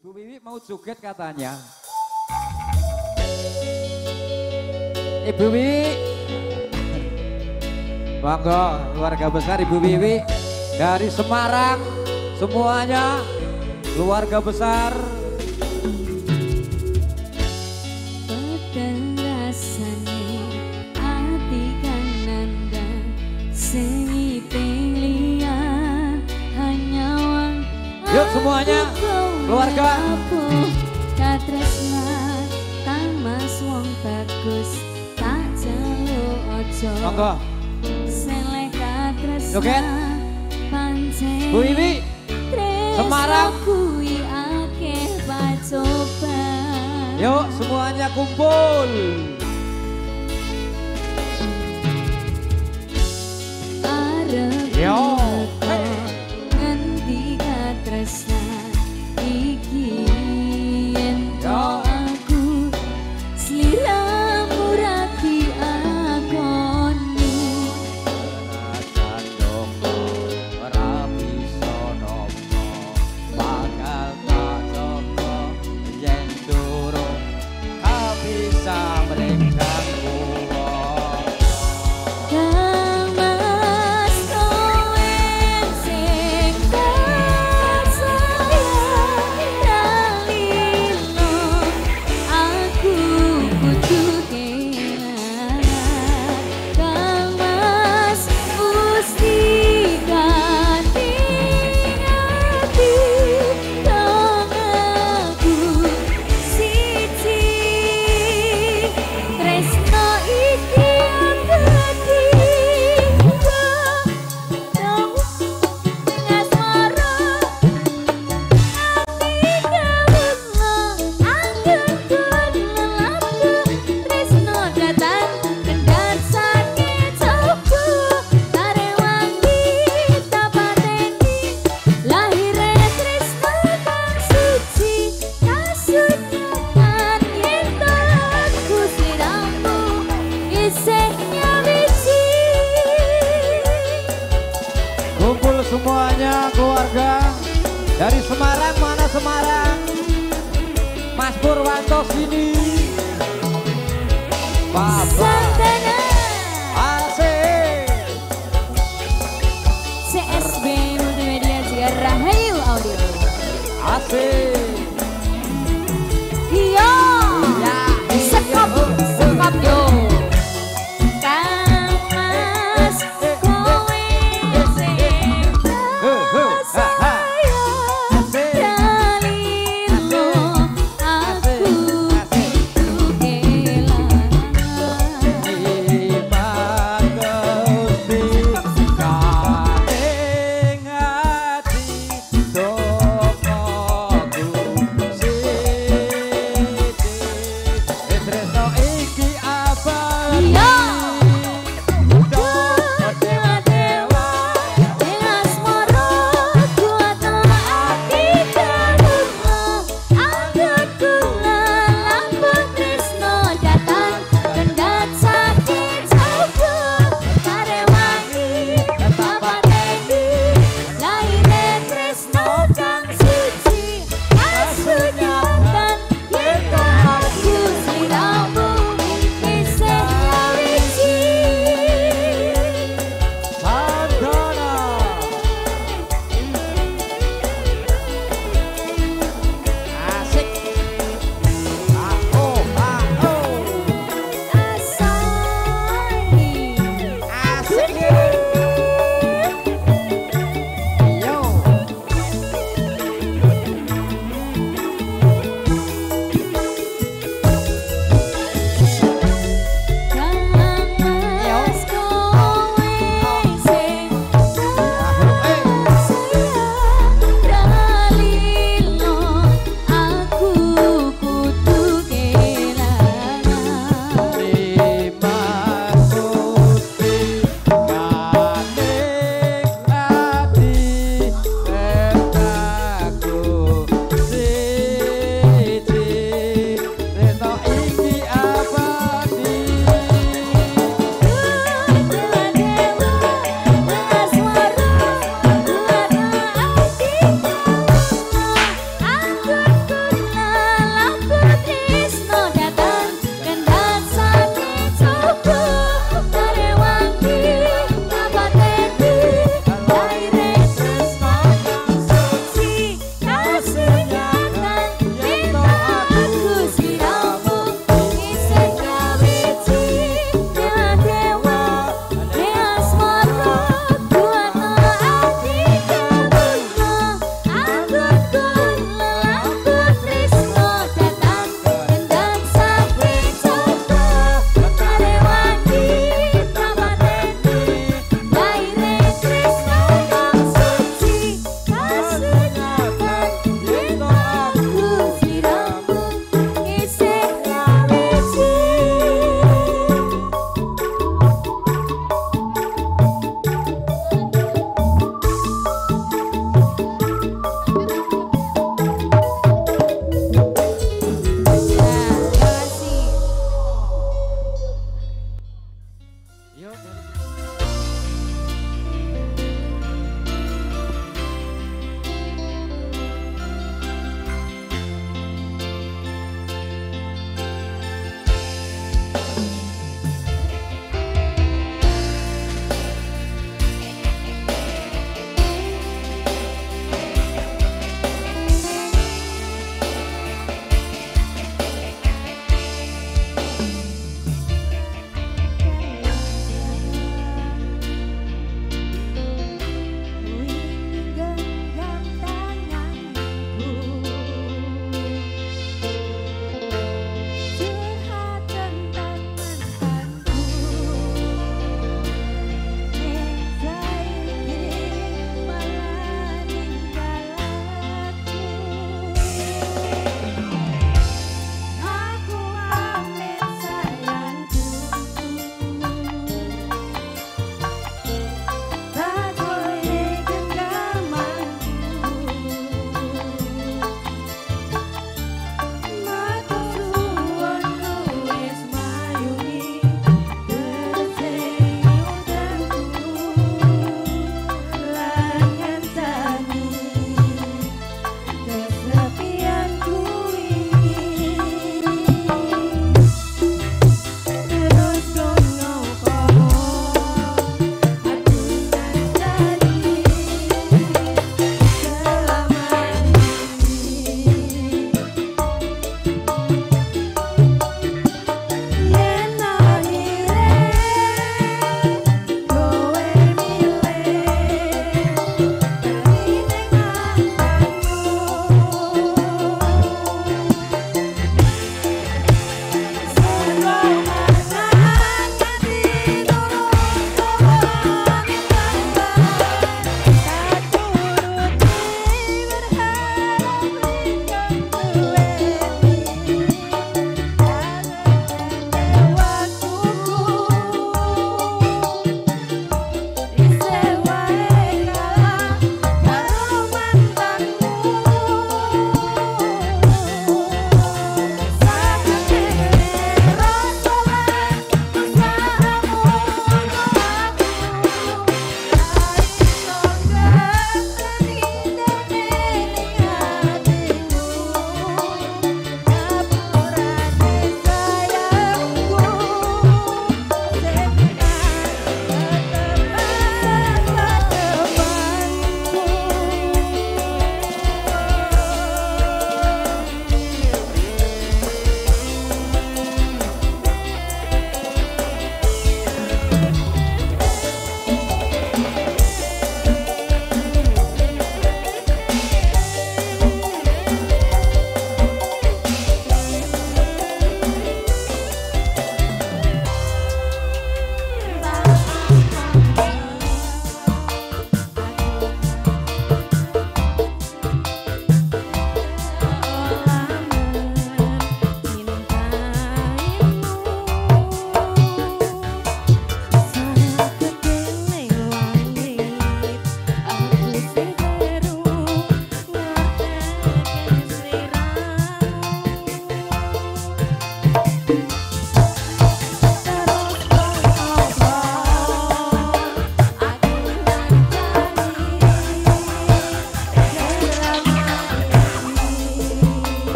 Ibu Wiwi mau joget katanya. Ibu Wiwi, monggo keluarga besar Ibu Wiwi dari Semarang, semuanya keluarga besar. Yuk semuanya keluarga. Monggo. Joget. Bu Wiwi, Semarang. Yuk semuanya kumpul. Yo. Kumpul semuanya keluarga dari Semarang, mana Semarang? Mas Purwanto sini. Bapak Asik. CSB Multimedia juga Rahayu Audio. Asik. Iya. Sekop, sekop yo.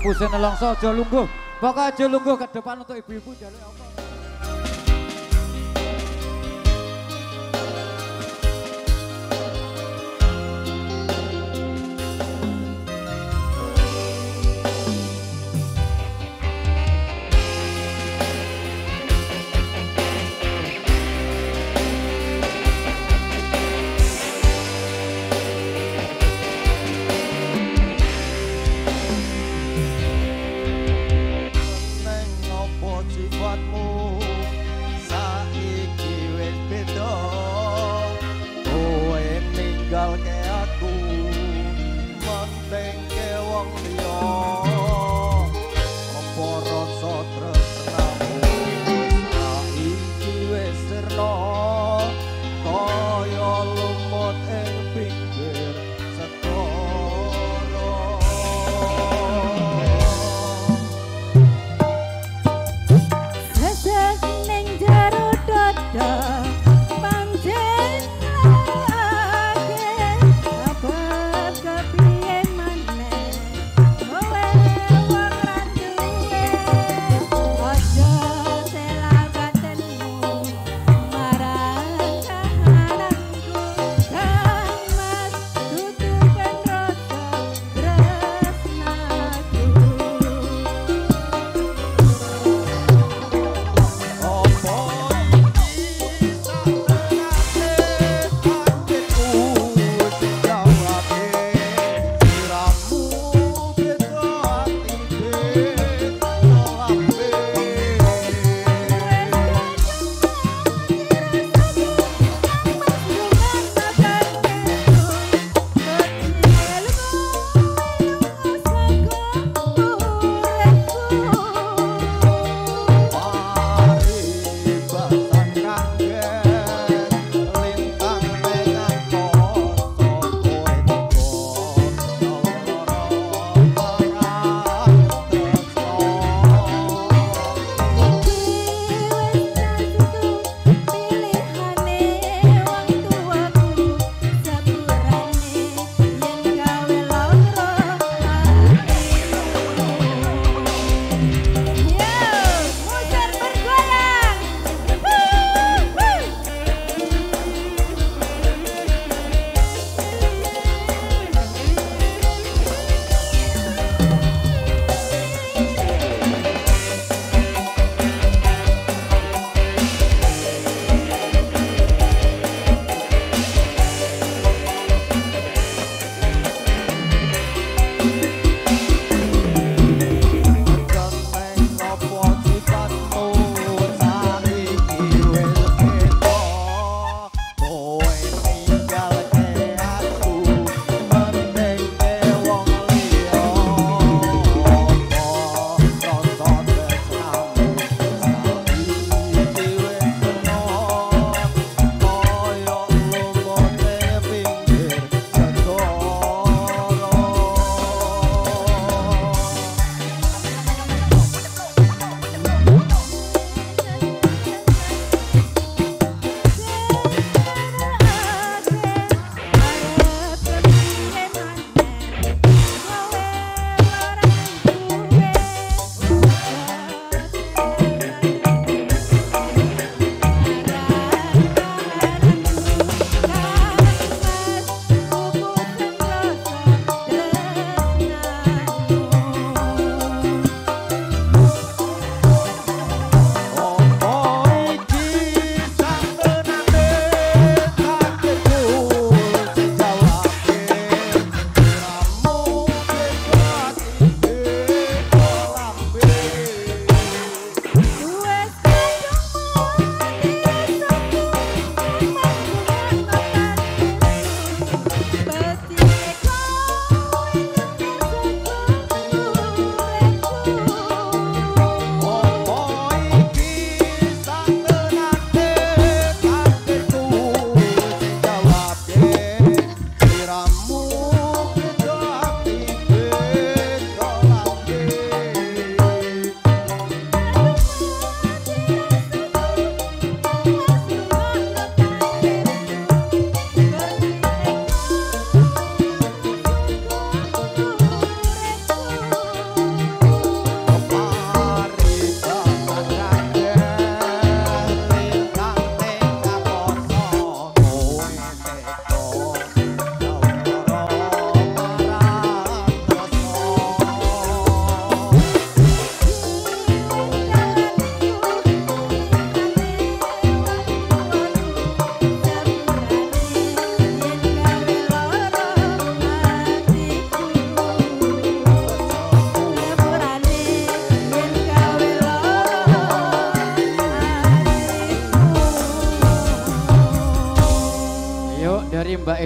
musim nelongso aja lungguh. Pokoknya aja lungguh ke depan untuk ibu-ibu jaluk apa. sifatmu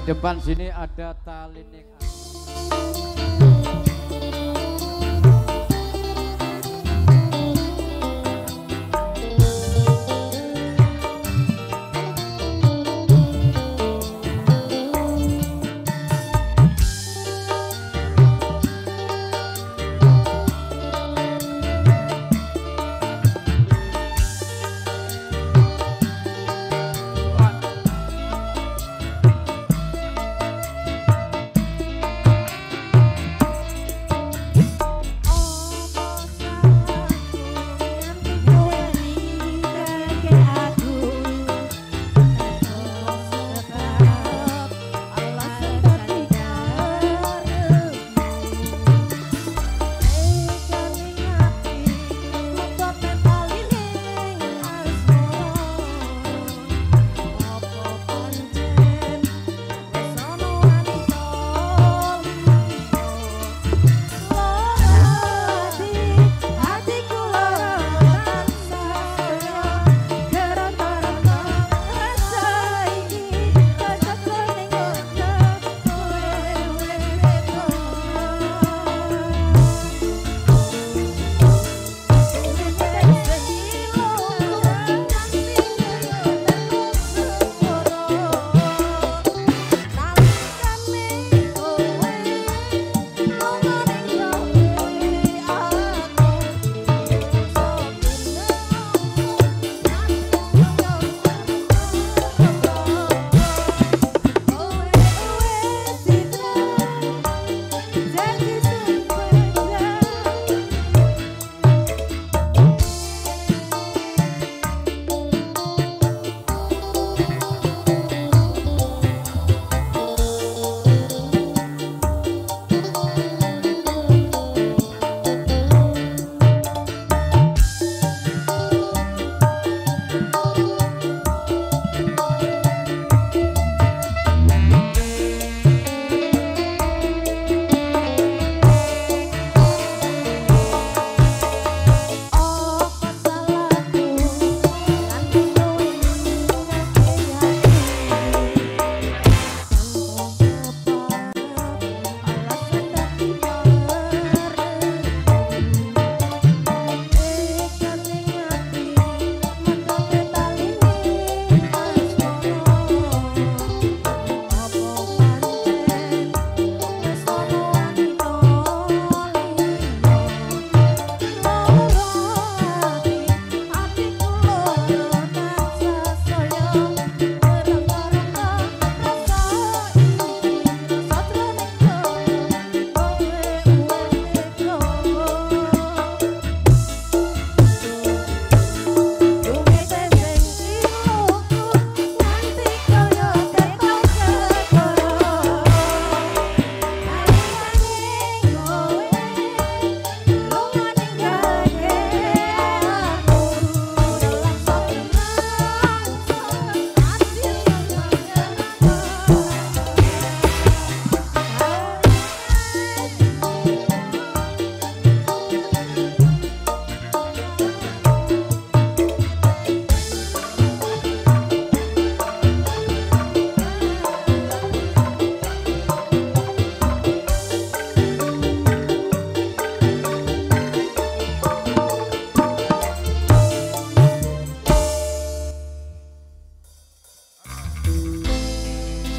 depan sini ada Talinik.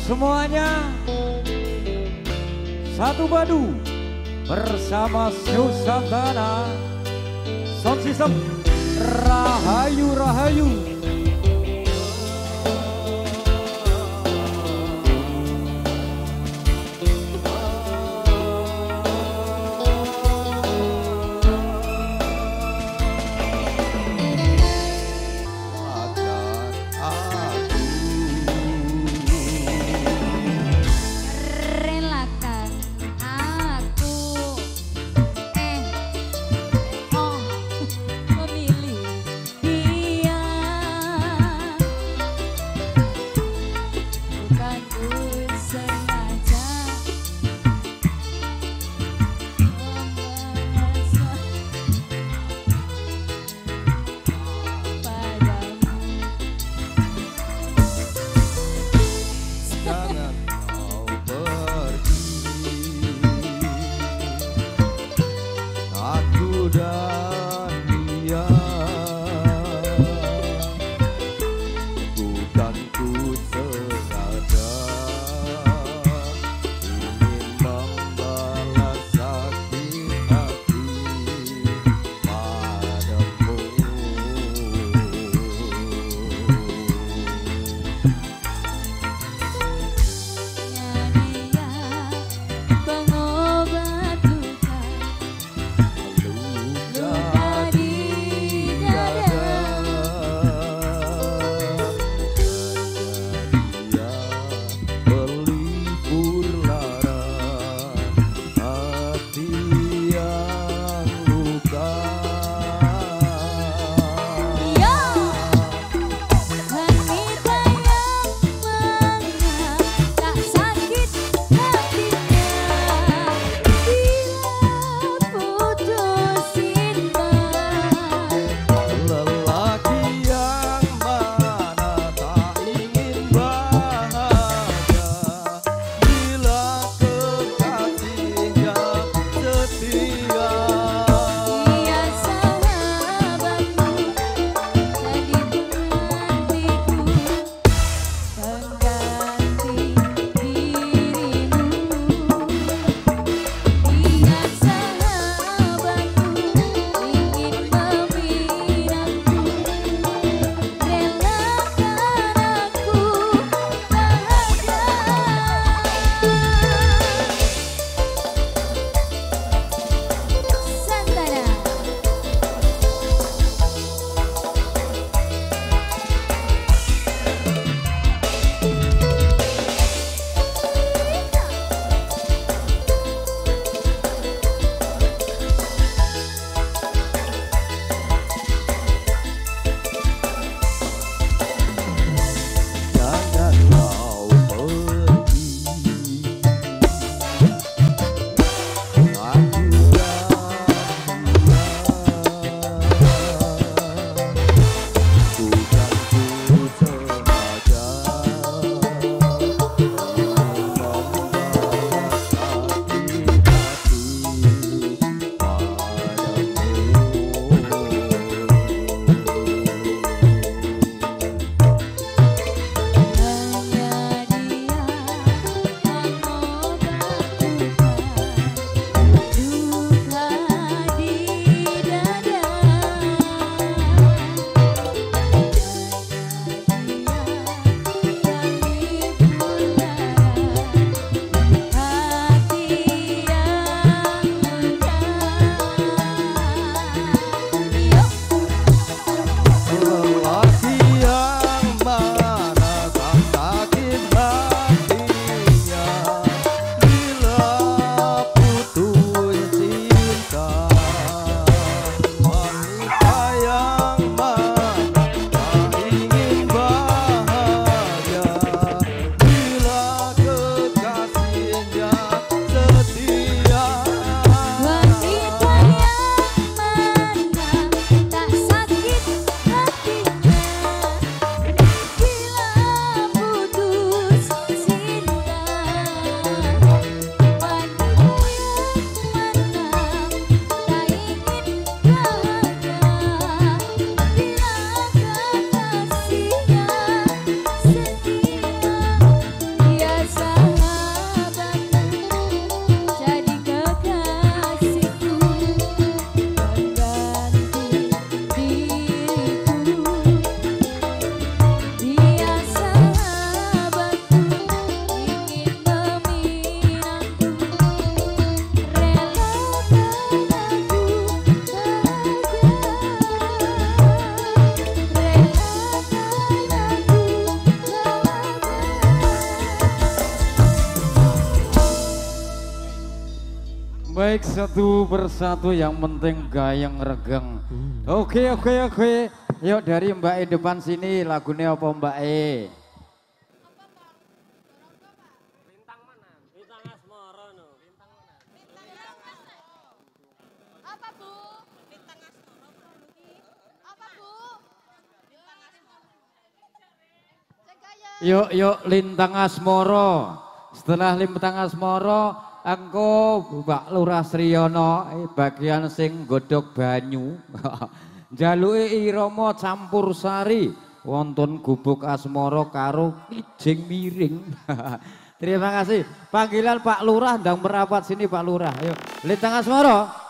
Semuanya satu padu bersama Susantana Sound System. Rahayu Rahayu. Memilih dia Baik, satu persatu yang penting gayeng regeng. Oke. Yuk dari Mbak E depan sini, lagunya apa Mbak E? Lintang mana? Lintang Asmoro no. Lintang mana? Apa Bu? Lintang Asmoro apa Bu? Lintang Asmoro. Yuk Lintang Asmoro. Setelah Lintang Asmoro, engko Mbak Lurah Sriyono bagian sing godhog banyu. Jaluke irama campur sari wonten gubuk asmara karo kijing miring. Terima kasih. Panggilan Pak Lurah ndang merapat sini Pak Lurah. Ayo, Lintang Asmara.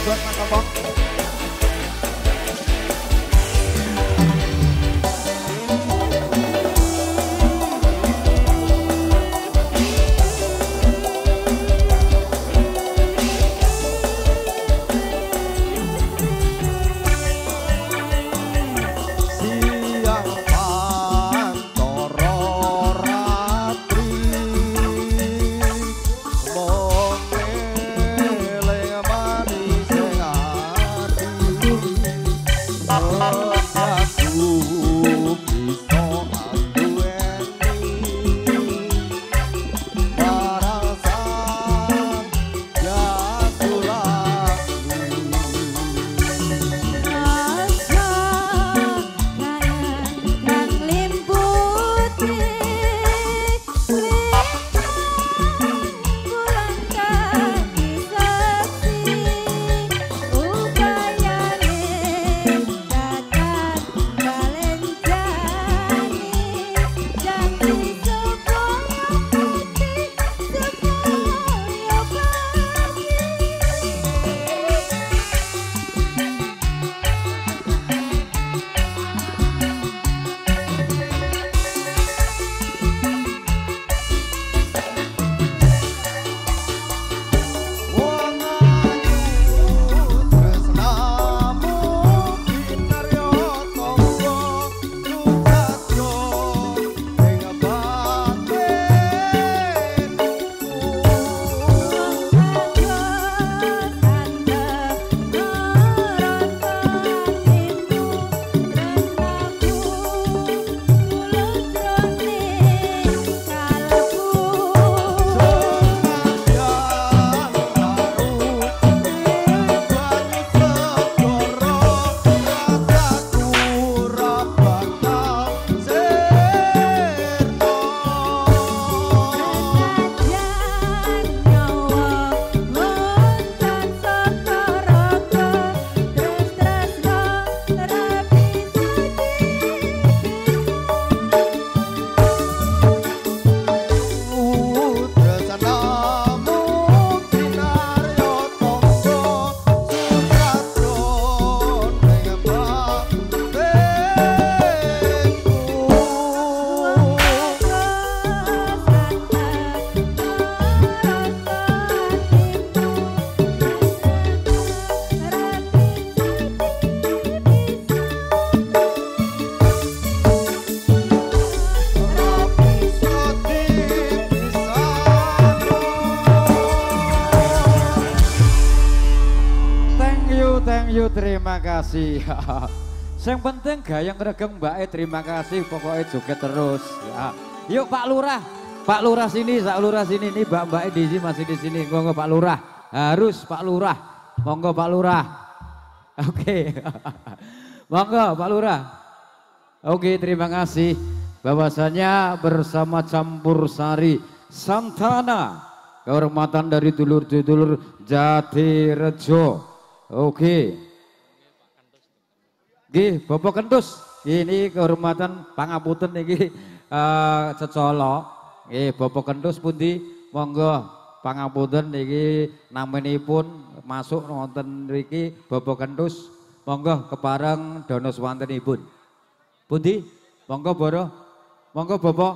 buat Mas Topong. kasih. Yang penting gayang regeng Mbak terima kasih pokoknya joget terus. Ya. Yuk Pak Lurah. Pak Lurah sini, Pak Lurah sini. Nih Mbak di sini masih di sini. Monggo Pak Lurah. Harus Pak Lurah. Monggo Pak Lurah. Oke. Monggo Pak Lurah. Oke, terima kasih. Bahwasanya bersama Campur Sari Santana. Kehormatan dari dulur-dulur Jatirejo. Oke. Nggih, Bapak Kentus. Ini kehormatan pangapunten niki Cecolo. Nggih, Bapak Kentus pundi monggo pangapunten niki namanipun masuk wonten mriki Bapak Kentus. Monggo kepareng Dono swantenipun. Pundi? Monggo Boro. Monggo Bapak.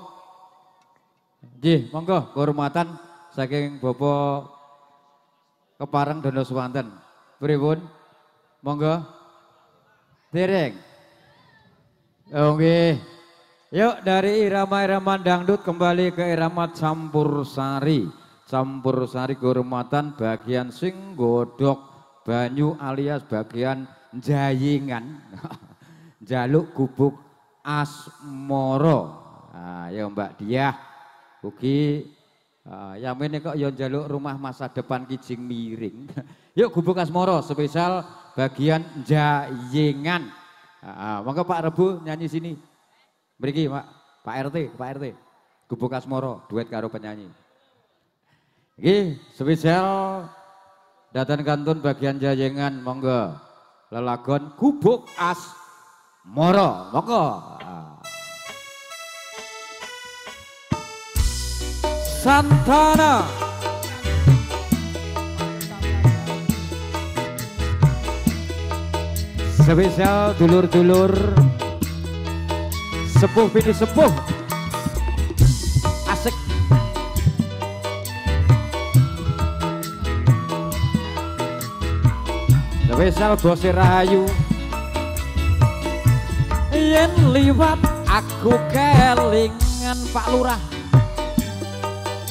Nggih, monggo kehormatan saking Bapak kepareng Dono swanten. Pripun? Monggo. Dereng. Oke. Yuk dari irama-irama dangdut kembali ke irama Campur Sari. Campur Sari kehormatan bagian sing godhok banyu alias bagian jayingan. Jaluk gubuk asmoro. Nah, ya Mbak Diah. Ugi yang ini kok ya jaluk rumah masa depan kijing miring. Yuk gubuk asmoro spesial bagian jayingan. Monggo Pak Rebu nyanyi sini. Mriki Pak RT. Gubuk asmoro duet karo penyanyi. Nggih, spesial datan kantun bagian jayingan monggo. Lelagon gubuk asmoro. Monggo. Santana. Spesial dulur-dulur sepuh bini sepuh asik. Spesial Bos Rahayu yen liwat aku kelingan Pak Lurah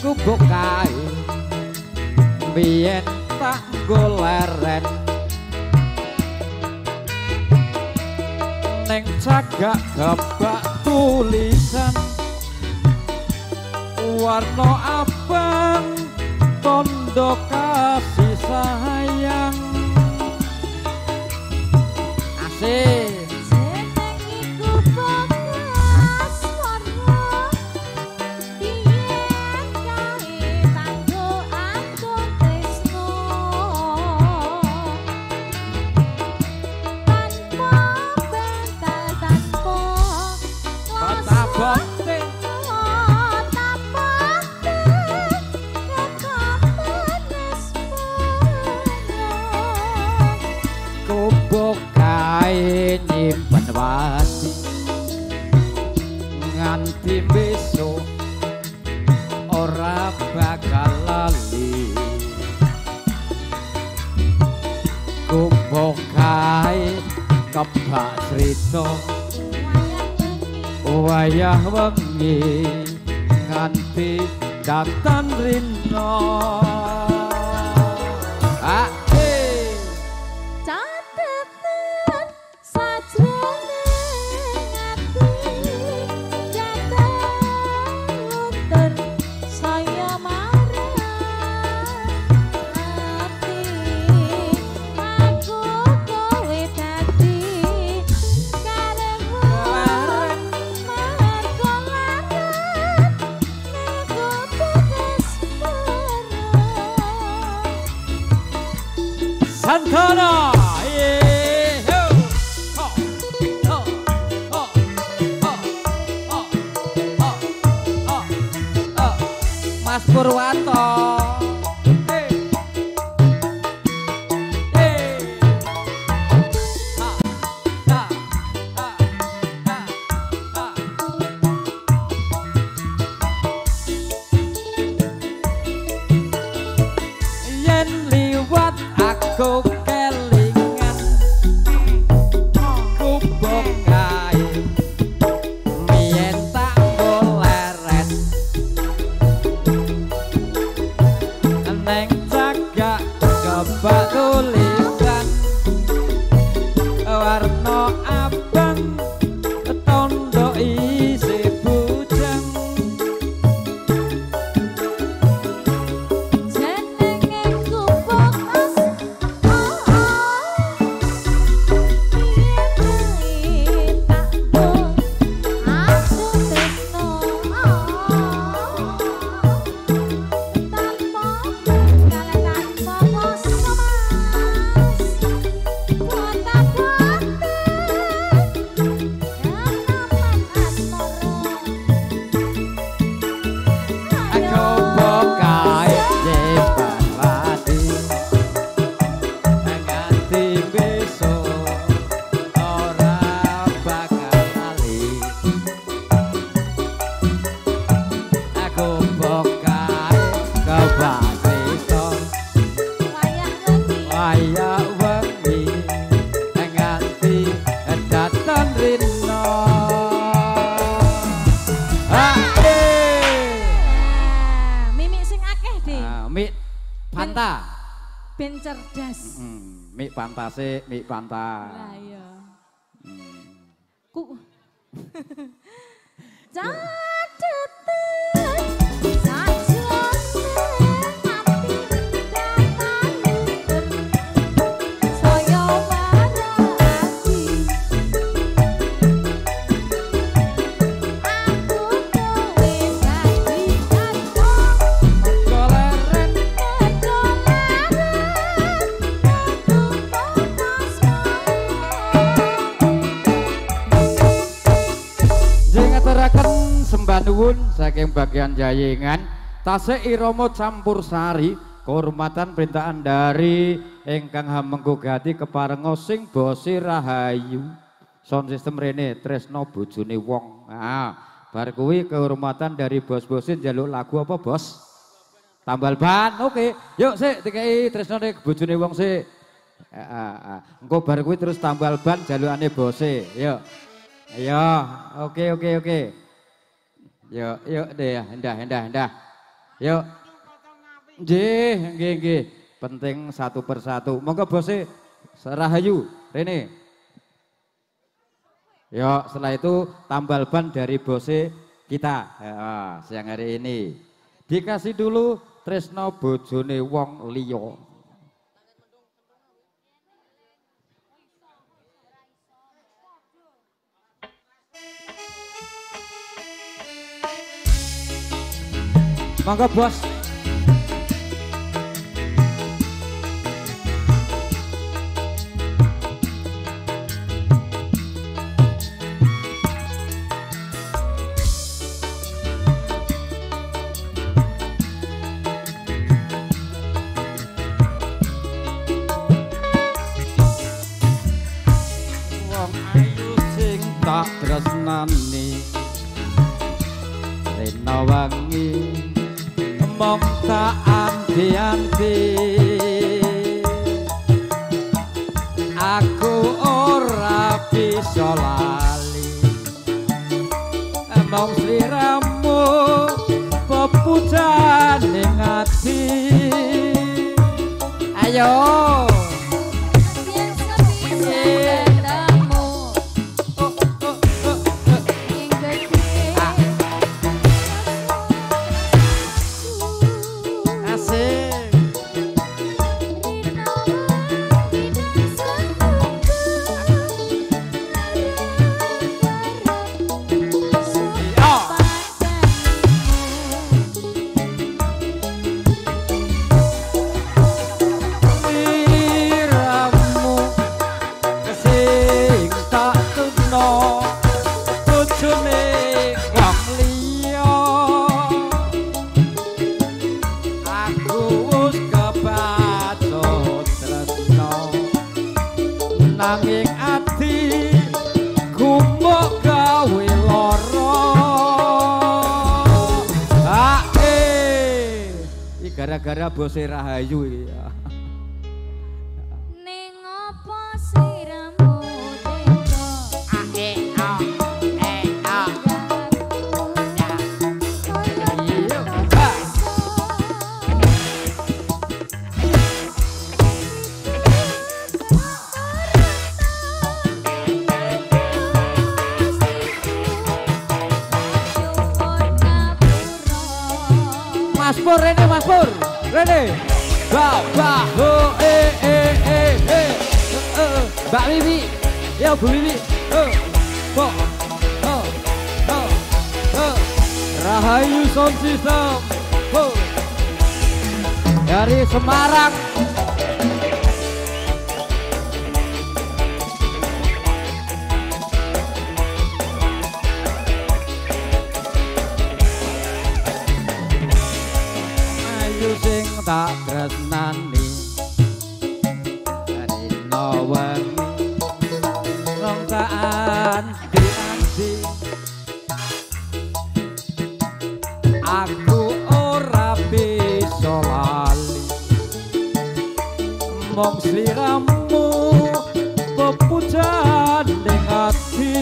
gubuk kae biyen tak goleren neng cagak gebak tulisan warna abang tondo kasih sayang asik. Nyimpen wati nganti besok ora bakal lali gubuk kae kebak crita wayah wengi nganti datan rino. Santana, Mas Purwanto. Yen liwat aku kelingan gubuk kae biyen tak goleren abang tondo isi bujang jenenge kupok mas tak do aku tresno tanpa tanpa poso mas kota aku bokai jepan lati nganti besok ora bakal lali aku bokai kebakrito waya wengi nganti datang rino mimik sing akeh deh mik panta ben cerdas mik pantase mik panta lah iya ku catetan sajane ati dataluken saya warati aku kowe dadi kantong koleren Jingaturaken sembah nuwun saking bagian jayengan tasih irama campur sari kehormatan perintahan dari ingkang hamenggugati keparenga sing bose rahayu sound system rene tresno bojone wong bar kuwi kehormatan dari bos-bose njaluk lagu apa bos tambal ban oke yuk sik dikai tresno nek bojone wong sik engko bar kuwi terus tambal ban jalukane bose yuk ayo oke yuk deh endah yuk nggih penting satu persatu monggo bose Rahayu Rene yuk setelah itu tambal ban dari bose kita siang hari ini dikasih dulu tresno bojone wong liya. Monggo bos. Wong ayu sing tak tresnani rena wangi mong tak anti-anti aku ora bisa lali mong sliramu pepujane ngati ayo nanging ati kumok gawe lara iki gara-gara bose Rahayu iki ning apa siramu tega Pur, Rene. Mbak, Mbak Wiwi, ya Bu Wiwi, Rahayu Sound System, dari Semarang. Ayu sing tak tresnani dina wengi rong tak anti aku ora bisa lali mong sliramu pepujan ning ati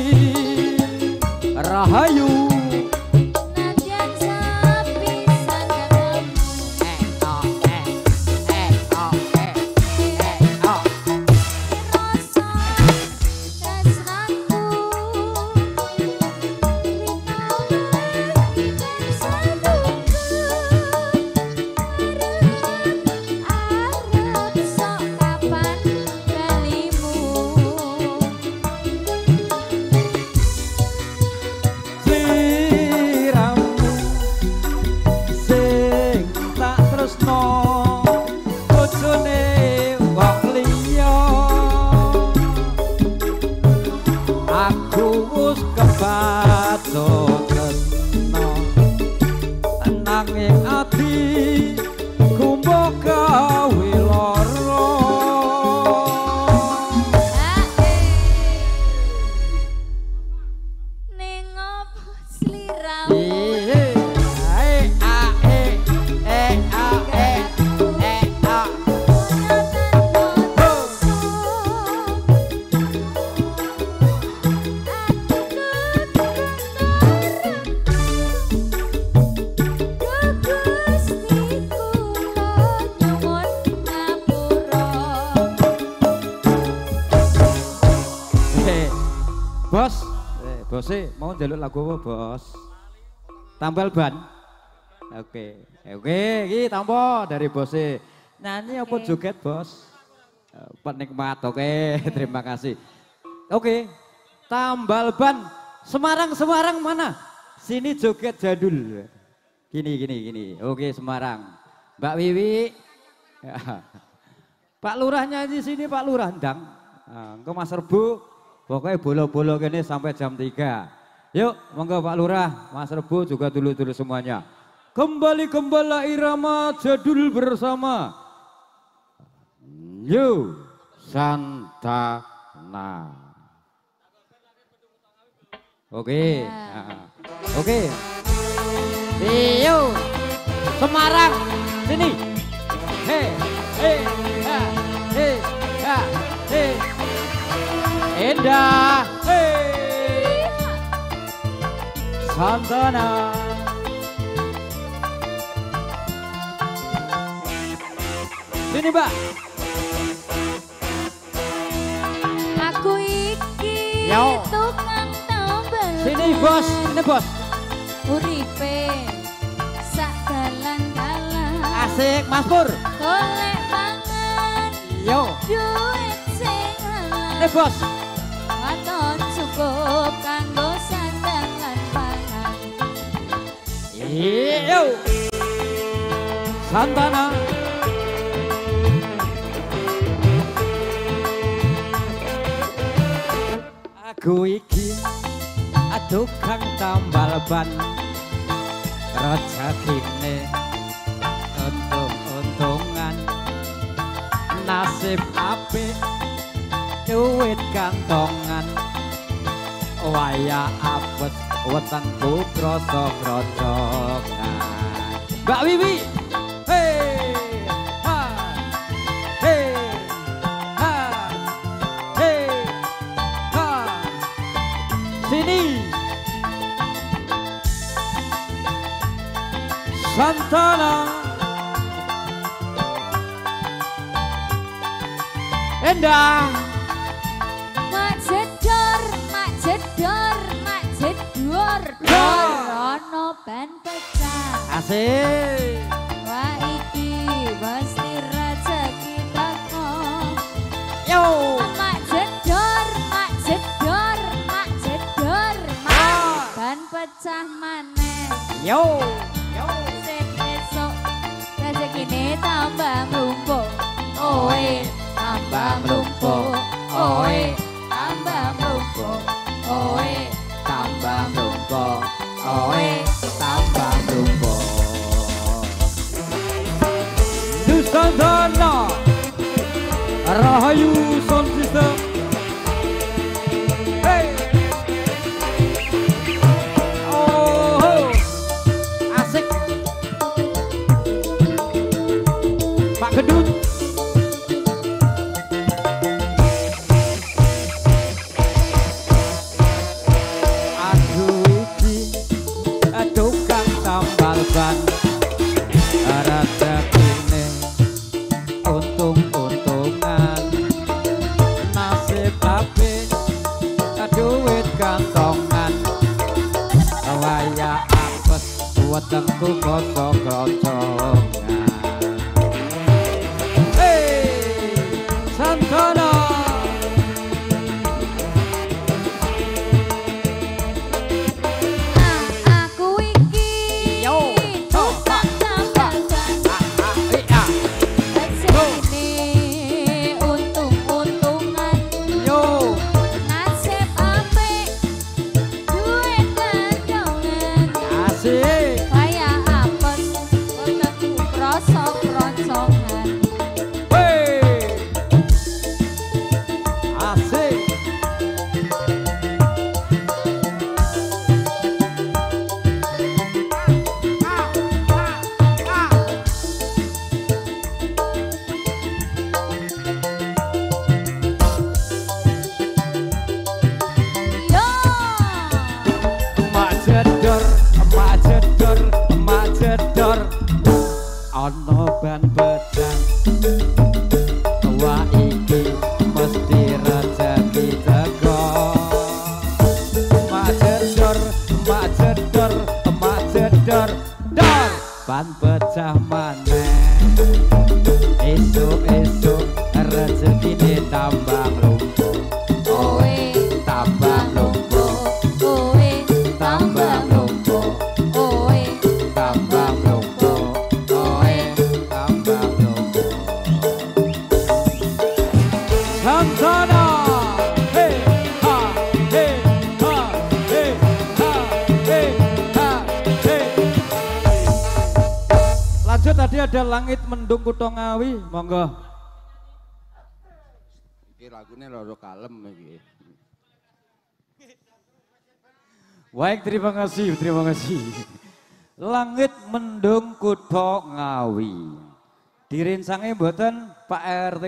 Rahayu. Bos, mau jaluk lagu apa bos? Tambal ban? Oke, ini tampo dari bos. Nyanyi apa joget bos? Penikmat, oke, terima kasih. Oke, tambal ban. Semarang mana? Sini joget jadul. Gini. Oke, Semarang. Mbak Wiwi. Pak Lurahnya di sini, Pak Lurah ndang. Engko Mas Rebu. Pokoknya bolo-bolo gini sampai jam 3. Yuk, monggo Pak Lurah, Mas Rebu juga dulu semuanya. Kembali irama jadul bersama. Yuk, Santana. Oke. Yuk, Semarang, sini. Hei. Indah, Santana. Sini Mbak. Aku iki Yo. tukang tambal. Sini bos, Uripe sak dalan-dalan. Asik Mas Pur. Golek mangan. Yo. Duit sing halal. Bos. Waton cukup kanggo sandangan pangan. Yo. Santana. Aku iki tukang tambal ban. Rezekine untung-untungan. Nasib apik duit kantongan. Waya apes wetengku krasa-krasangan. Mbak Wiwi. Hei. Ha. Hei. Ha. Hei. Ha. Sini. Santana. Endah. Mak jedor, dor, ono ban pecah. Asik. pecah maneh. Yo. Sing esuk rezekine tambah mlumpuk. Oe tambah mlumpuk. Oe tambah mlumpuk. Oe Tambah mlumpuk. Oe tambah mlumpuk. Nusantara Rahayu Sound System. Hey. Oh, asik. Pak Gedut. Aku iki tukang tambal ban. Rezekine untung-untungan. Nasib apik duit kantongan. Waya apes wetengku kosok kroncongan. Hey, Santana. aku iki Yo. tukang tambal ban. Rezekine untung-untungan. Yo. Nasib apik duit kantongan. Asik. Kaya apes wetengku krasa kroncongan. Hey. Asik. Yo Mak jedor, mak jedor, mak jedor. Ono ban pedang. Wah iki mesti rezeki teko. Mak jedor, mak jedor, mak jedor. Dor, ban pecah maneh. Esuk-esuk rezekine tambah lumpur. Oe Tambah lumpur. Oe tambah mlumpuk. Oe Tambah mlumpuk, oe tambah mlumpuk. Santana, hey ha, hey ha, hey ha, hey ha, hey. Lanjut tadi ada Langit Mendung Kutha Ngawi, monggo. Iki lagune rada kalem iki. Baik, terima kasih, terima kasih. Langit Mendung Kutha Ngawi. Dirinsangnya mboten Pak RT?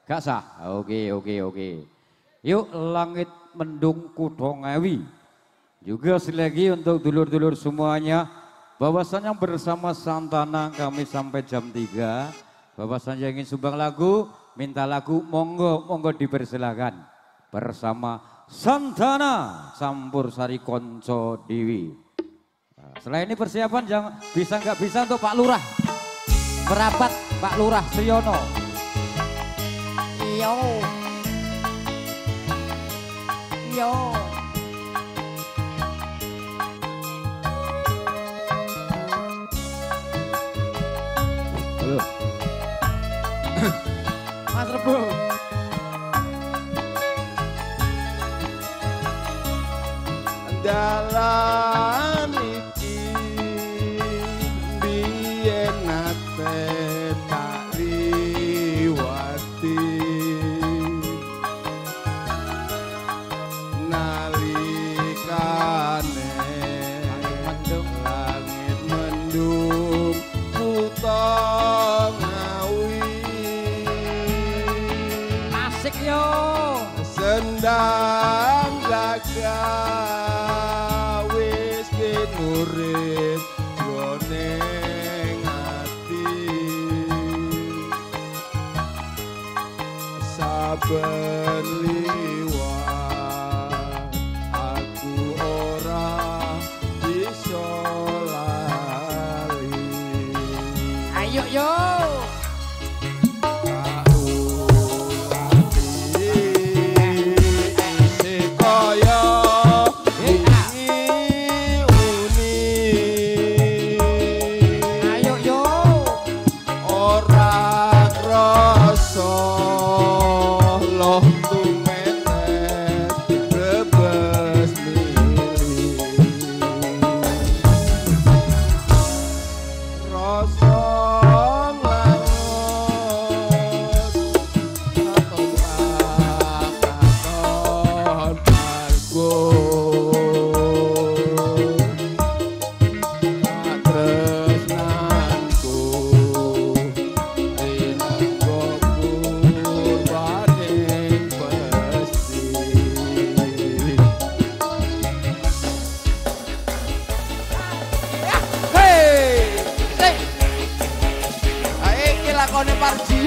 Gak sah? Oke. Yuk Langit Mendung Kutha Ngawi. Juga sekali lagi untuk dulur-dulur semuanya. Bahwasannya bersama Santana kami sampai jam 3. Bahwasannya ingin sumbang lagu, minta lagu, monggo dipersilakan. Bersama Santana Campur Sari Konco Dewi. Nah, setelah ini persiapan jangan bisa nggak bisa untuk Pak Lurah. Merapat Pak Lurah Sriono. Yo. Yo. Halo. Mas Rebo. Dalan iki biyen nate tak liwati nalikane langit mendung kutha Ngawi Asik yo. sendang gagah wis kinurip jroning ati saben liwat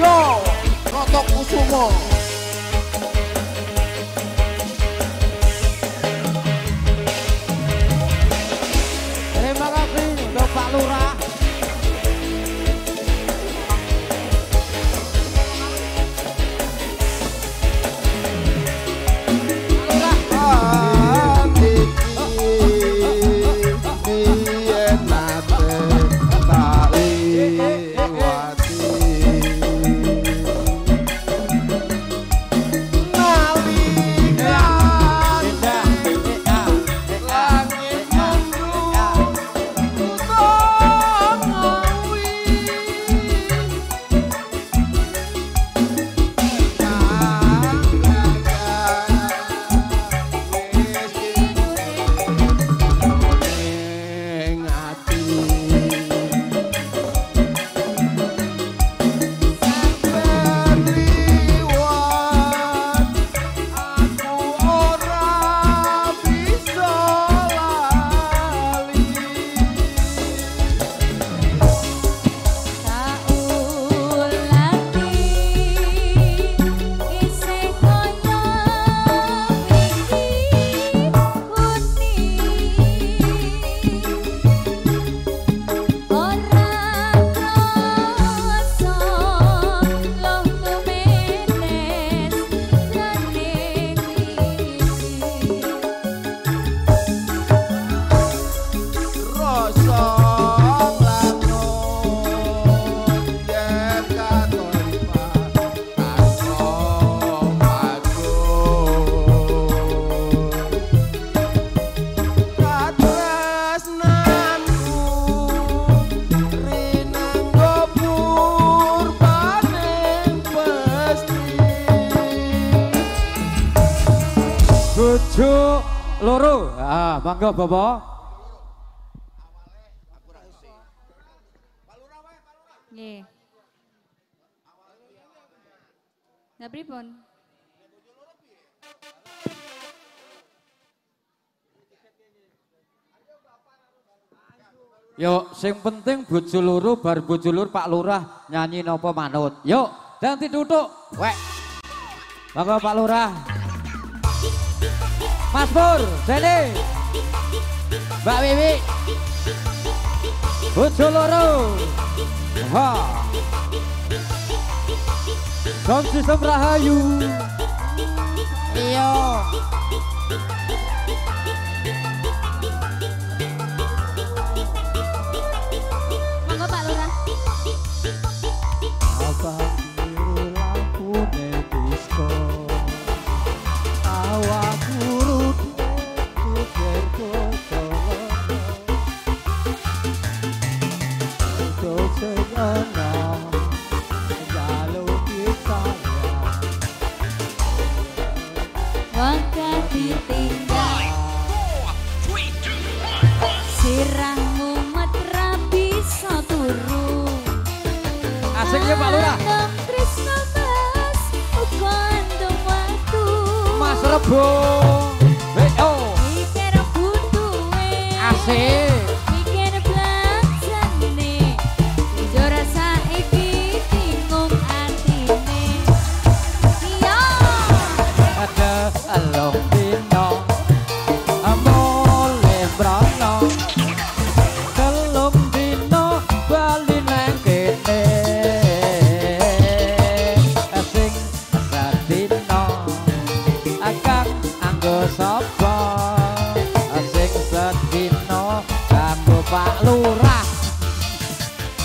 Yo, Rotok Kusumo. Terima kasih untuk Pak Lurah. Bojo loro. Ah, mangga Bapak. Nggih. Lah pripun? Yuk, sing penting bojo loro bar bojo loro Pak Lurah nyanyi napa manut. Yuk, dan ditutuk. Wek. Mangga Pak Lurah. Mas Pur, sini. Mbak Wiwi. Bojo loro. Ha. Sound system Rahayu. Iya. Monggo Pak Lurah. Abang biru lampune disco. Awak guru tuker kocok. Untuk senang jalur kita. Waktu ditinggal sirahmu metra bisa turu. Asiknya Pak Lurah. Trisno mas ukandung waktu. Mas Rebo. BO. Mikir butuhe. Asik. Mikir belanjane. Jujur saiki bingung atine. Iya. Ada along dino amole brono telung dino bali nang kene sing sadino akang anggo sapa sing sadino kanggo Pak Lurah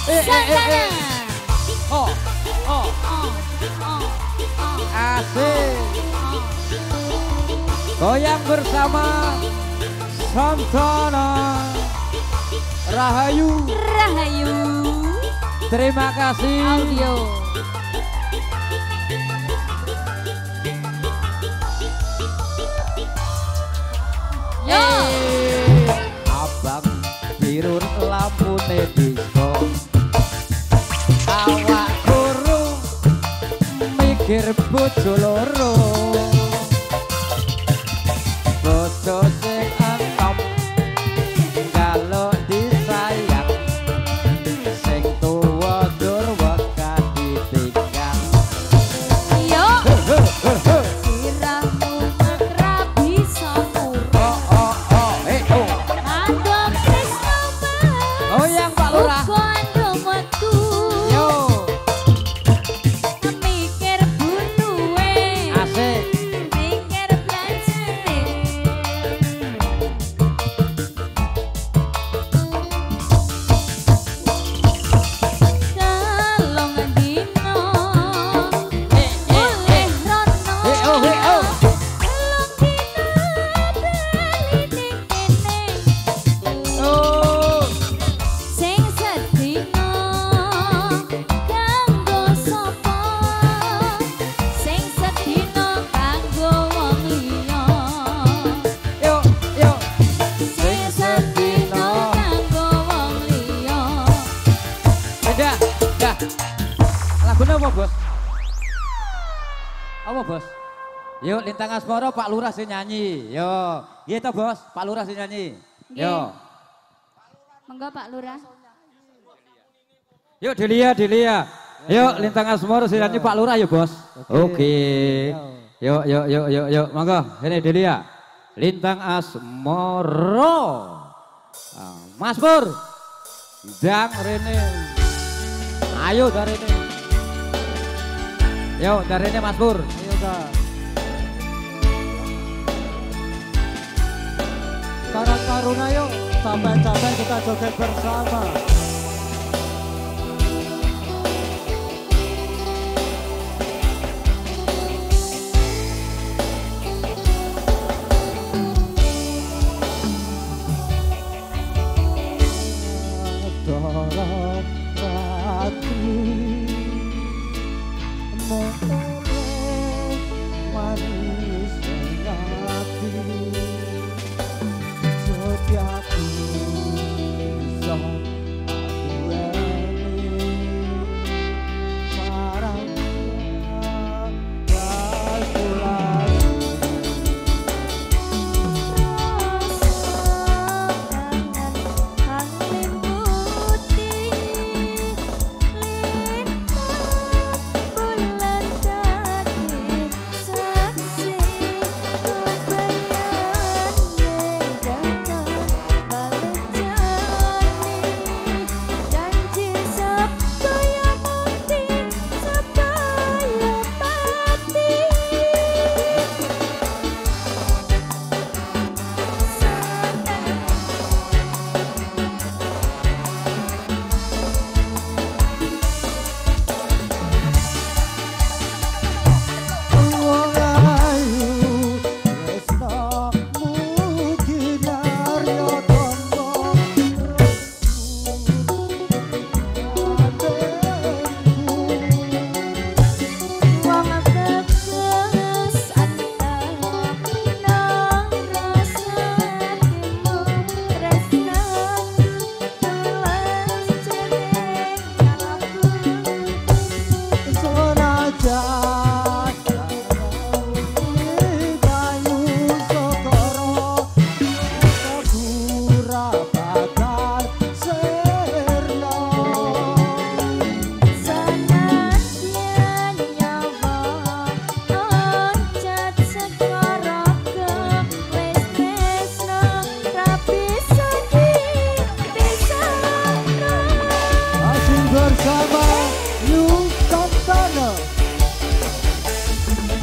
Santana. oh Oh, oh, oh. asik goyang bersama Santana Rahayu. Rahayu Terima kasih. audio. Yo. Abang biru lampune disco. Awak guru mikir bojo loro. Bojo sing enom kalau disayang sing tuwa durwaka ditinggal. Bos? Apa, Bos? Yuk, Lintang Asmara Pak Lurah sing nyanyi. Yo, nggih to, Bos? Pak Lurah sing nyanyi. Nggih. Yo. Monggo Pak Lurah. Yuk Delia. Yuk Lintang Asmara sing nyanyi Pak Lurah ya, Bos. Oke. Yuk. Monggo, ini Delia. Lintang Asmara. Mas Pur. Jang rene. Ayo dari ini. Yo, dari ini Mas Pur. Ayo, Kak. Karang Taruna yuk, sampai-sampai kita joget bersama. Dorong hati moleh manis hati. Setiaku bisa aku ini marah kalkulasi.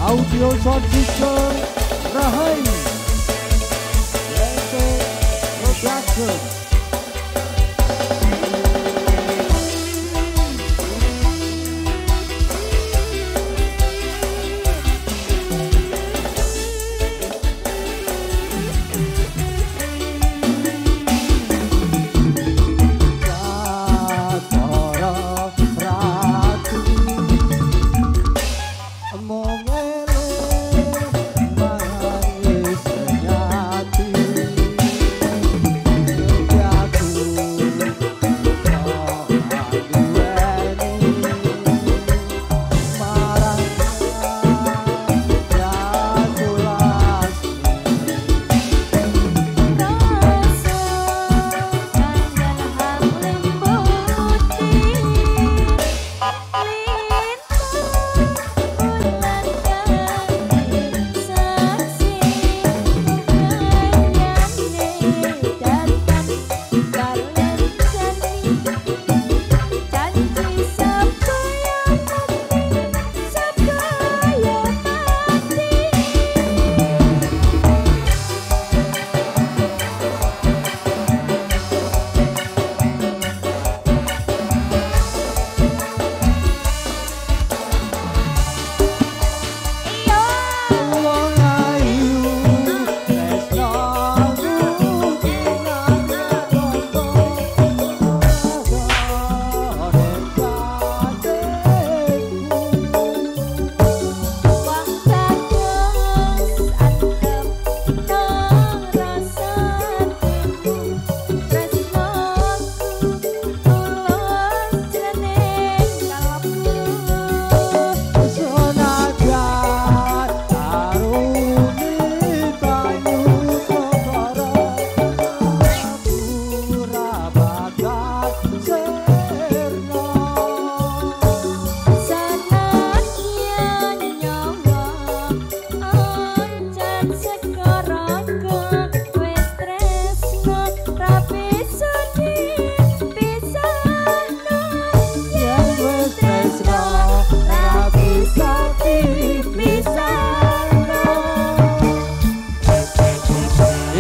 Audio sound system Rahayu Lente Production.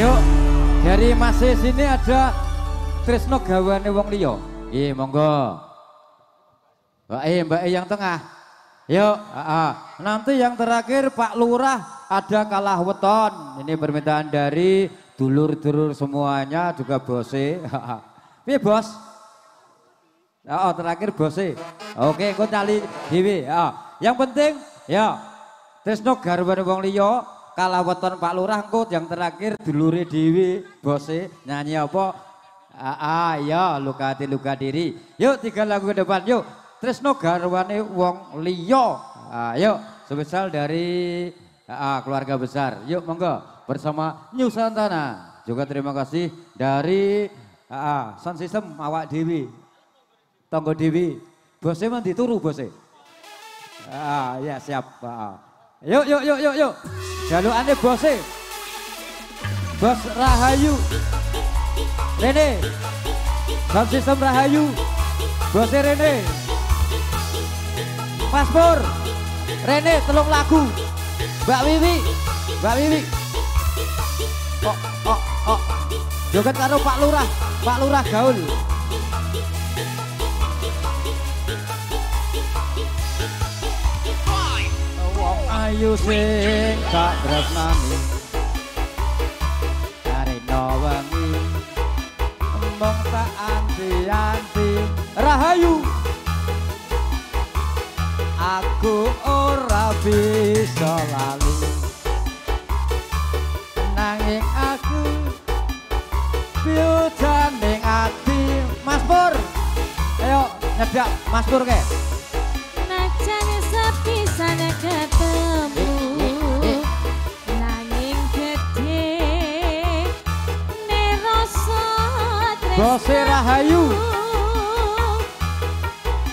Yuk, dari masih sini ada Tresno gawane wong liya. Iya, monggo. Mbak yang tengah. Yuk, nanti yang terakhir Pak Lurah ada kalah weton. Ini permintaan dari dulur-dulur semuanya juga bose. Piye bos? Oh, terakhir bose. Oke, engko nyali dhewe. Yang penting ya Tresno garwane wong liya kalah weton Pak Lurah engko yang terakhir dulure dhewe bose nyanyi apa? Ya luka hati luka diri. Yuk 3 lagu ke depan yuk. Tresno garwane wong liya. Yuk spesial dari keluarga besar. Yuk monggo bersama Nusantara. Juga terima kasih dari sound system awak dewi. Tonggo dewi. Bose mandi turu bose. Ya siap. Yuk. Jalukane bose. Bos Rahayu. Rene, sound system Rahayu, bosnya Rene, Mas Pur, Rene telung lagu, Mbak Wiwi, joget karo Pak Lurah gaul. Wong ayu sing tak tresnani, karena wengi. Mong tak anti-anti Rahayu aku ora bisa lali nanging aku piudan ning ati. Mas Pur ayo nyedak Mas Pur ke Najan sepisane ketemu nanging gede neroso Bose Rahayu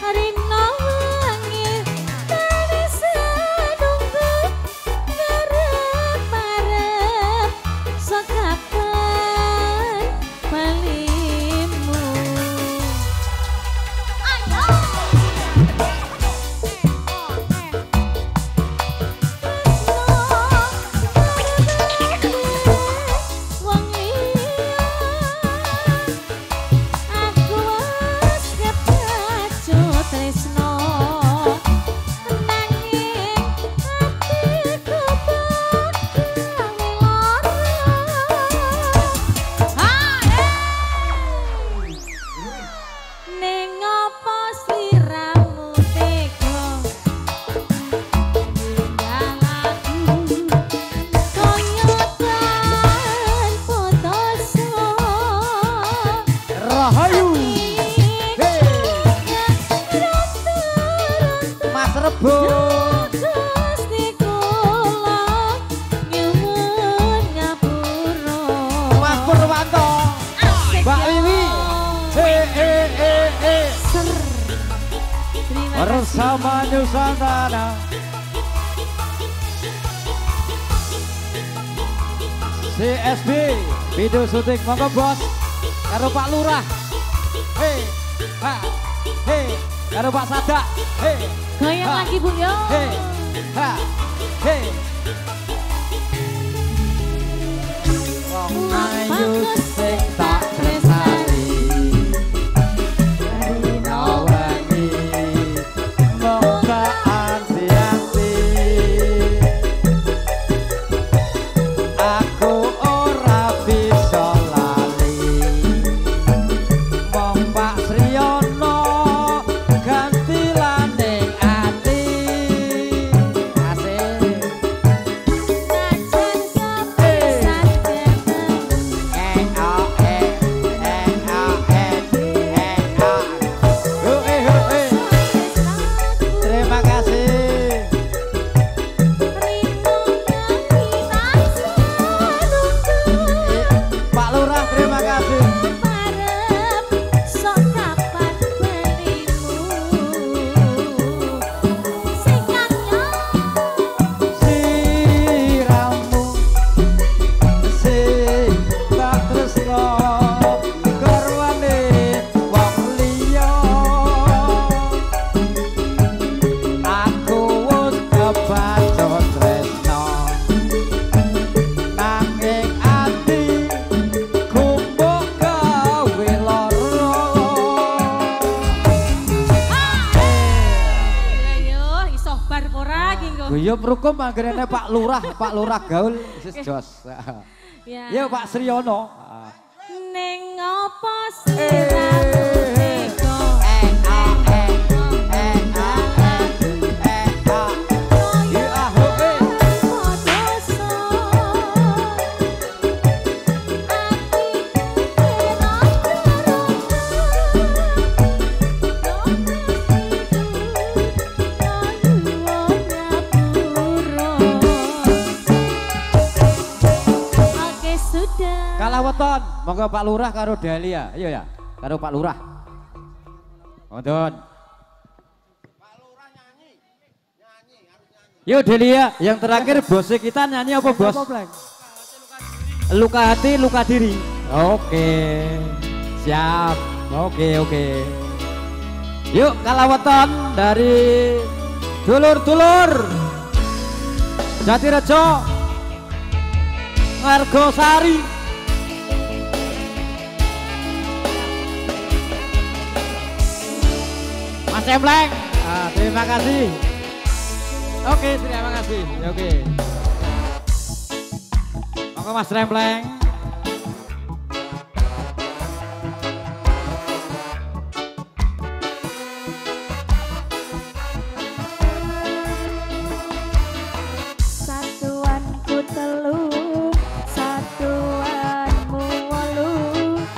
Rino wangi dari senunggu ngarep-arep sekapan balimu. Ayo. Wong liya aku wis kepacut tresno nanging atiku bakal lara. Ning apa sliramu tega ninggal aku koyotan putus Rahayu Mas Rebo Gusti kula nyuwun ngapura. Mas Purwanto Mbak Wiwi Terima kasih. bersama Nusantara. CSB video syuting monggo bos karo Pak Lurah. Hei karo Pak Sadak. Goyang lagi Bu yo. Wong ayu sing tak tresnani dina wengi mong tak anti-anti aku ora bisa lali mong Pak Sriyono ganti laning ati asik Yo rukum anggerene Pak Lurah gaul wis jos. Ya. Yo Pak Sriono. Ning apa sliramu tega Kalaweton, monggo Pak Lurah karo Dahlia. Ayo ya, karo Pak Lurah. Monggon. Pak Lurah nyanyi. Yuk Dahlia, yang terakhir bosnya kita nyanyi apa bos? Luka hati, luka diri. Oke. Siap. Oke. Yuk Kalaweton dari dulur-dulur Jatirejo Ngargosari. Mas Emleng, terima kasih. Oke, terima kasih. Oke. Monggo Mas Remleng. Satuanku telu, satuanmu wolu,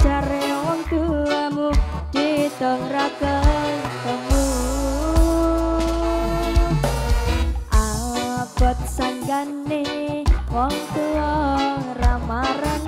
jare wong tuamu ditongraken temu. Abot sanggane wong tua ramaran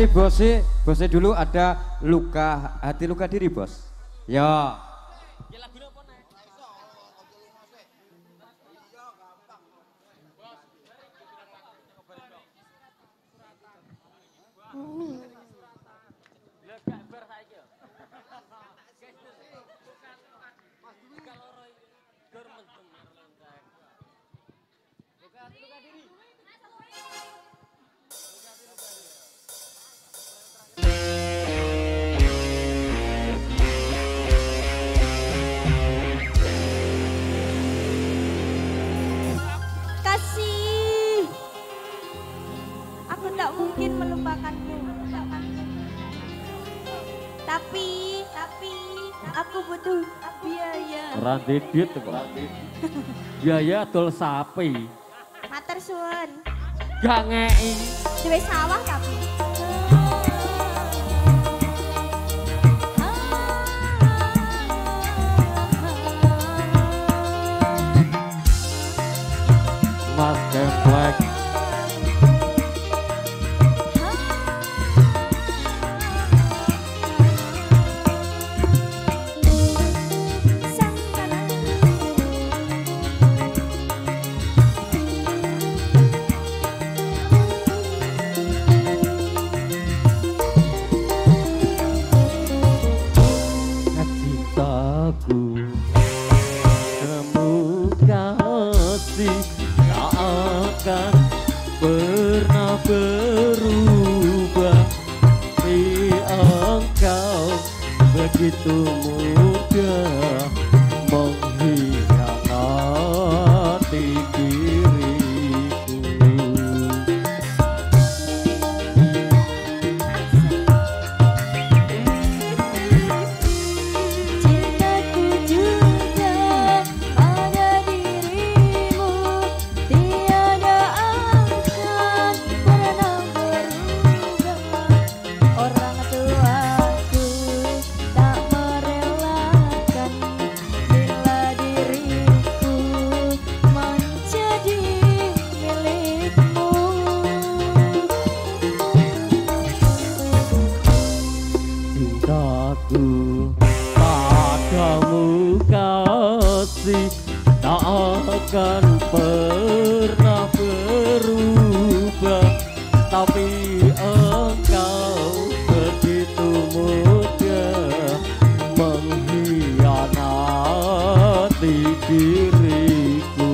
dari bosnya dulu ada luka hati luka diri bos. Ya. Kasih, aku tak mungkin melupakanmu. Tapi aku butuh biaya. Rantai duit kok. Biaya dol sapi. Matur suwun. Gak ngei. Duwe sawah tapi. Mas Gemplek. Cintaku kamu kasih tak akan pernah berubah. Tapi engkau begitu mudah mengkhianati diriku. Cintaku juga pada dirimu, tiada akan pernah berubah. Orang tuaku tak merelakan bila diriku menjadi milikmu. Cintaku padamu kasih tak akan pernah berubah. Tapi engkau begitu mudah mengkhianati diriku.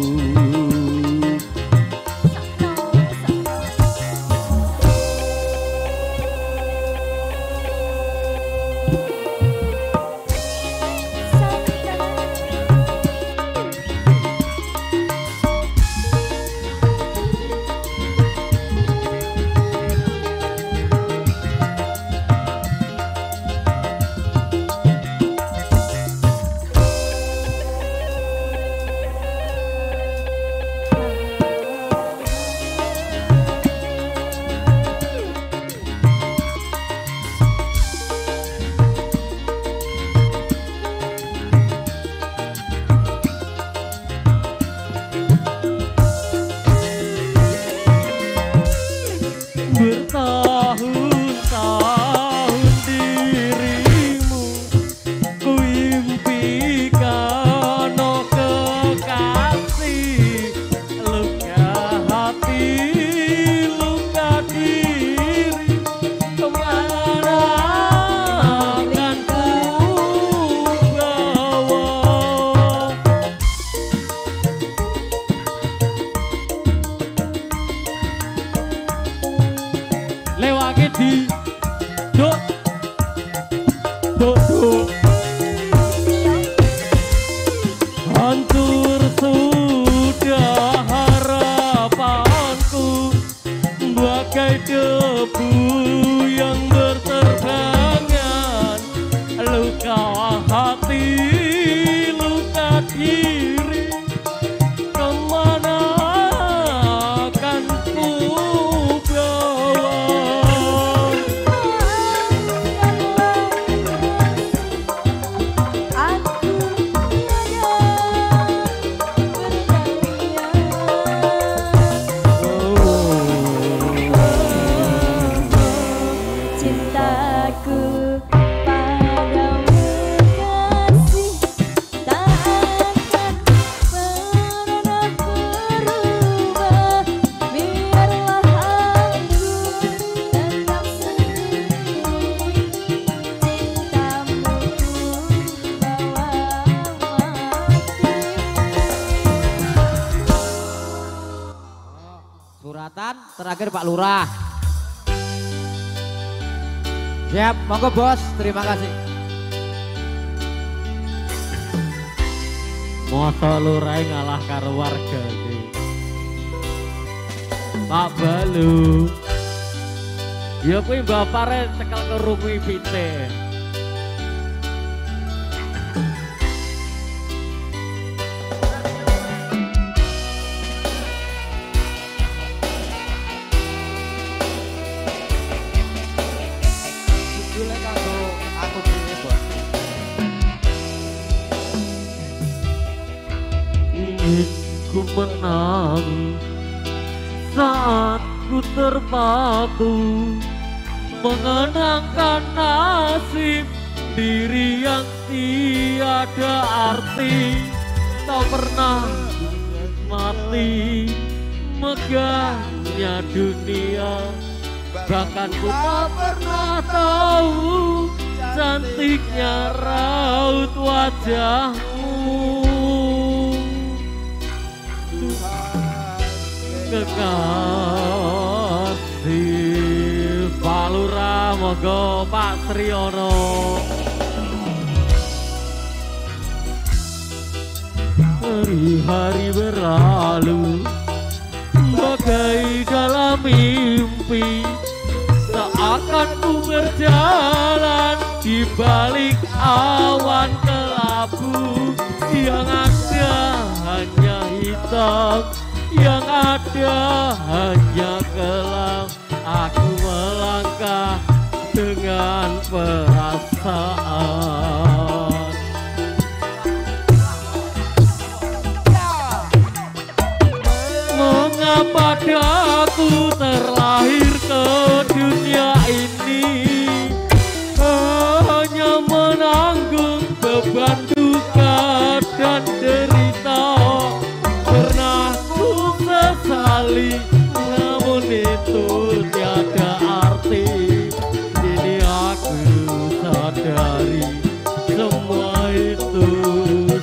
Bertahun-tahun dirimu ku impikan, oh kekasih. Luka hati, luka diri, kemana akan ku bawa? Lewake di dok dok dok. Hancur sudah harapanku, bagai debu yang berterbangan. Luka hati, luka diri, kemana akan ku bawa? terakhir Pak Lurah. Siap, monggo bos, terima kasih. Masa lurai ngalah karo warga iki. Pak Balu. Ya kuwi bapare tekel kerungu pite. Judulnya kanggo aku dhewe, Bos. Ingin ku menang saat ku terpaku mengenangkan nasib diri yang tiada arti, tak pernah mati megahnya dunia, bahkan ku tak pernah tahu cantiknya raut wajahmu. Kekasih Pak Lurah, moga Pak Triyono. Hari-hari berlalu bagai dalam mimpi, seakan ku berjalan di balik awan kelabu, yang ada hanya hitam, yang ada hanya kelam. Aku melangkah dengan perasaan. Mengapa aku terlahir ke dunia ini, hanya menanggung beban duka dan derita. Pernah ku sesali, namun itu tiada arti. Kini aku sadari semua itu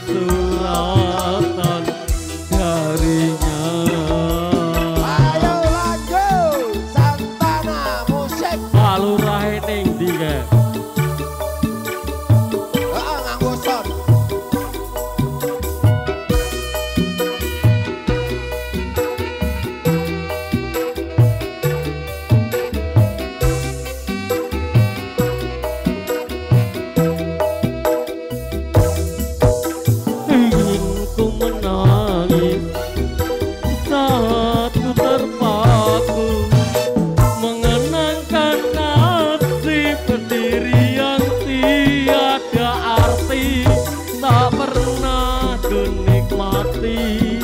suratan darinya. Ayo lanjut, Santana musik. Pak Lurah ning ndi kae? Nganggo sound. Ingin ku menangis saat ku terpaku mengenangkan nasib diri yang tiada arti, tak pernah ku nikmati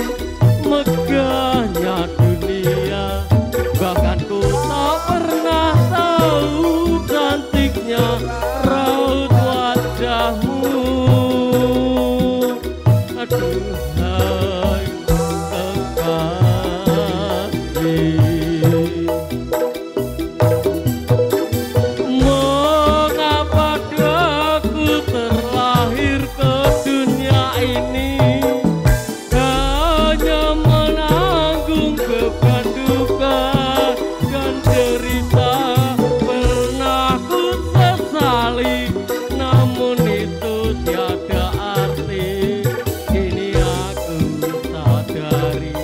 megahnya dunia, bahkan ku tak pernah tahu cantiknya raut wajahmu. Aduhai kekasih, mengapa aku terlahir ke dunia ini, hanya menanggung beban duka dan derita. Pernah ku sesali, namun itu tiada arti. Kini aku sadari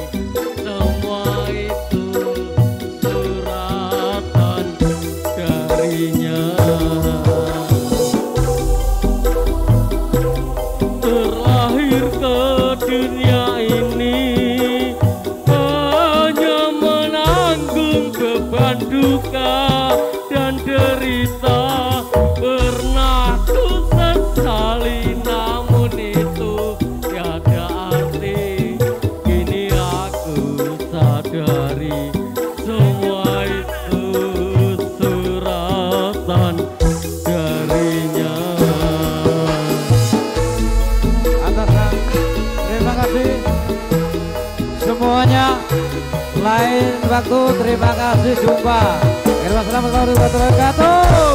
semua itu suratan darinya. Terlahir ke dunia ini, hanya menanggung beban duka dan derita. Pernah ku sesali, namun itu tiada arti. Kini aku sadari semua itu suratan darinya. Atasan, terima kasih semuanya. Lain waktu, terima kasih, jumpa. Assalamualaikum warahmatullahi wabarakatuh.